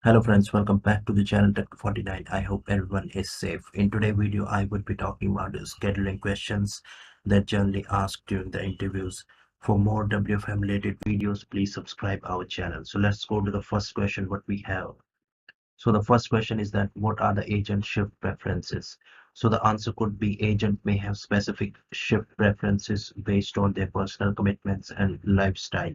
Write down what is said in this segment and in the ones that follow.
Hello friends, welcome back to the channel Tech 49. I hope everyone is safe. In today's video, I will be talking about the scheduling questions that generally asked during the interviews. For more WFM related videos, please subscribe our channel. So let's go to the first question what we have. So the first question is that what are the agent shift preferences? So the answer could be agent may have specific shift preferences based on their personal commitments and lifestyle.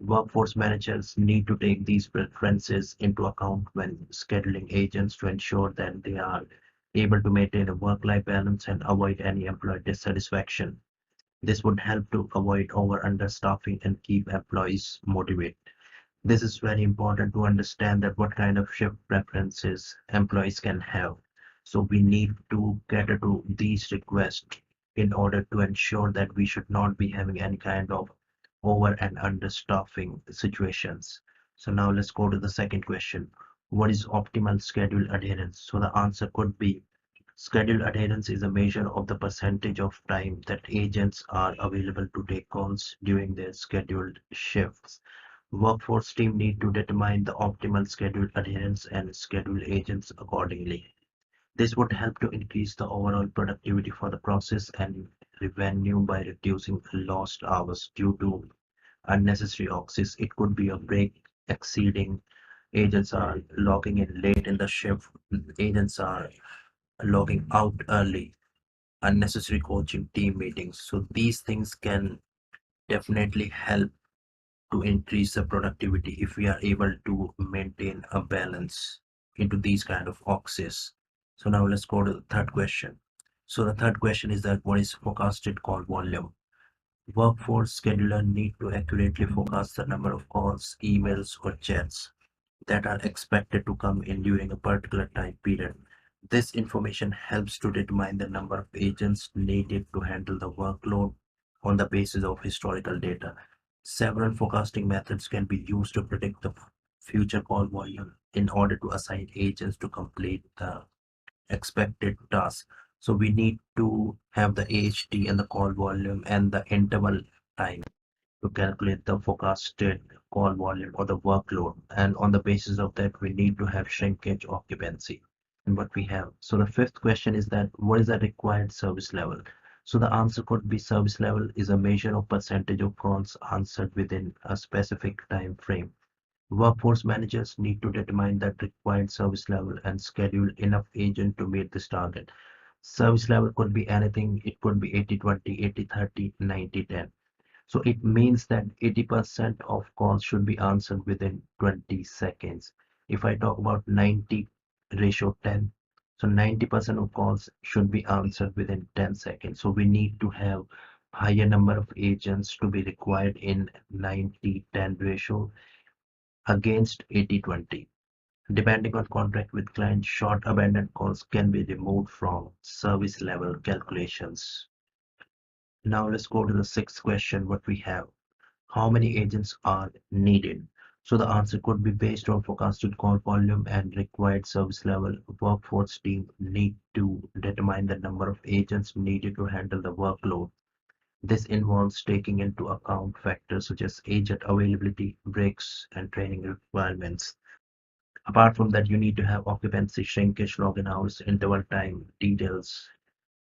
Workforce managers need to take these preferences into account when scheduling agents to ensure that they are able to maintain a work-life balance and avoid any employee dissatisfaction. This would help to avoid over-understaffing and keep employees motivated. This is very important to understand that what kind of shift preferences employees can have. So we need to cater to these requests in order to ensure that we should not be having any kind of over and understaffing situations. So now let's go to the second question. What is optimal schedule adherence? So the answer could be schedule adherence is a measure of the percentage of time that agents are available to take calls during their scheduled shifts. Workforce team need to determine the optimal schedule adherence and schedule agents accordingly. This would help to increase the overall productivity for the process and revenue by reducing lost hours due to unnecessary oxys. It could be a break exceeding. Agents are logging in late in the shift. Agents are logging out early. Unnecessary coaching team meetings. So these things can definitely help to increase the productivity if we are able to maintain a balance into these kind of oxys. So now let's go to the third question. So the third question is that what is forecasted call volume? Workforce scheduler need to accurately forecast the number of calls, emails, or chats that are expected to come in during a particular time period. This information helps to determine the number of agents needed to handle the workload on the basis of historical data. Several forecasting methods can be used to predict the future call volume in order to assign agents to complete the expected task. So we need to have the AHT and the call volume and the interval time to calculate the forecasted call volume or the workload. And on the basis of that, we need to have shrinkage occupancy and what we have. So the fifth question is that what is the required service level? So the answer could be service level is a measure of percentage of calls answered within a specific time frame. Workforce managers need to determine that required service level and schedule enough agent to meet this target. Service level could be anything. It could be 80-20, 80-30, 90-10. So it means that 80% of calls should be answered within 20 seconds. If I talk about 90 ratio 10, so 90% of calls should be answered within 10 seconds. So we need to have higher number of agents to be required in 90-10 ratio against 80-20. Depending on contract with client, short abandoned calls can be removed from service level calculations. Now let's go to the sixth question what we have. How many agents are needed? So the answer could be based on forecasted call volume and required service level. Workforce team need to determine the number of agents needed to handle the workload. This involves taking into account factors such as agent availability, breaks, and training requirements. Apart from that, you need to have occupancy, shrinkage, login hours, interval time, details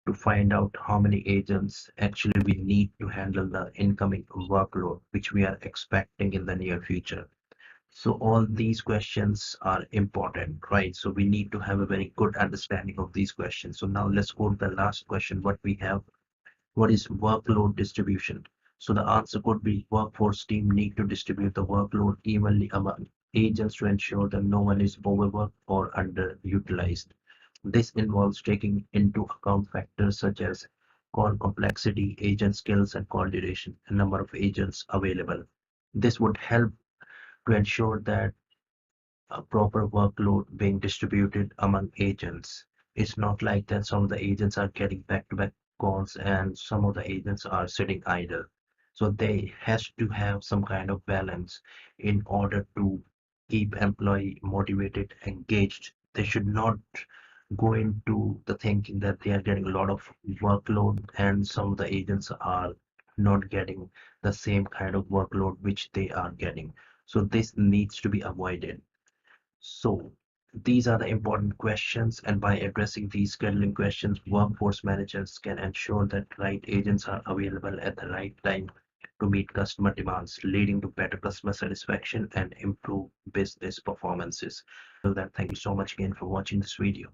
to find out how many agents actually we need to handle the incoming workload, which we are expecting in the near future. So all these questions are important, right? So we need to have a very good understanding of these questions. So now let's go to the last question. What we have, what is workload distribution? So the answer could be workforce team need to distribute the workload evenly among agents to ensure that no one is overworked or underutilized. This involves taking into account factors such as call complexity, agent skills, and call duration, and number of agents available. This would help to ensure that a proper workload being distributed among agents. It's not like that some of the agents are getting back-to-back calls and some of the agents are sitting idle. So they has to have some kind of balance in order to keep employee motivated, engaged. They should not go into the thinking that they are getting a lot of workload and some of the agents are not getting the same kind of workload which they are getting. So this needs to be avoided. So these are the important questions, and by addressing these scheduling questions, workforce managers can ensure that right agents are available at the right time to meet customer demands, leading to better customer satisfaction and improve business performances. Till then, thank you so much again for watching this video.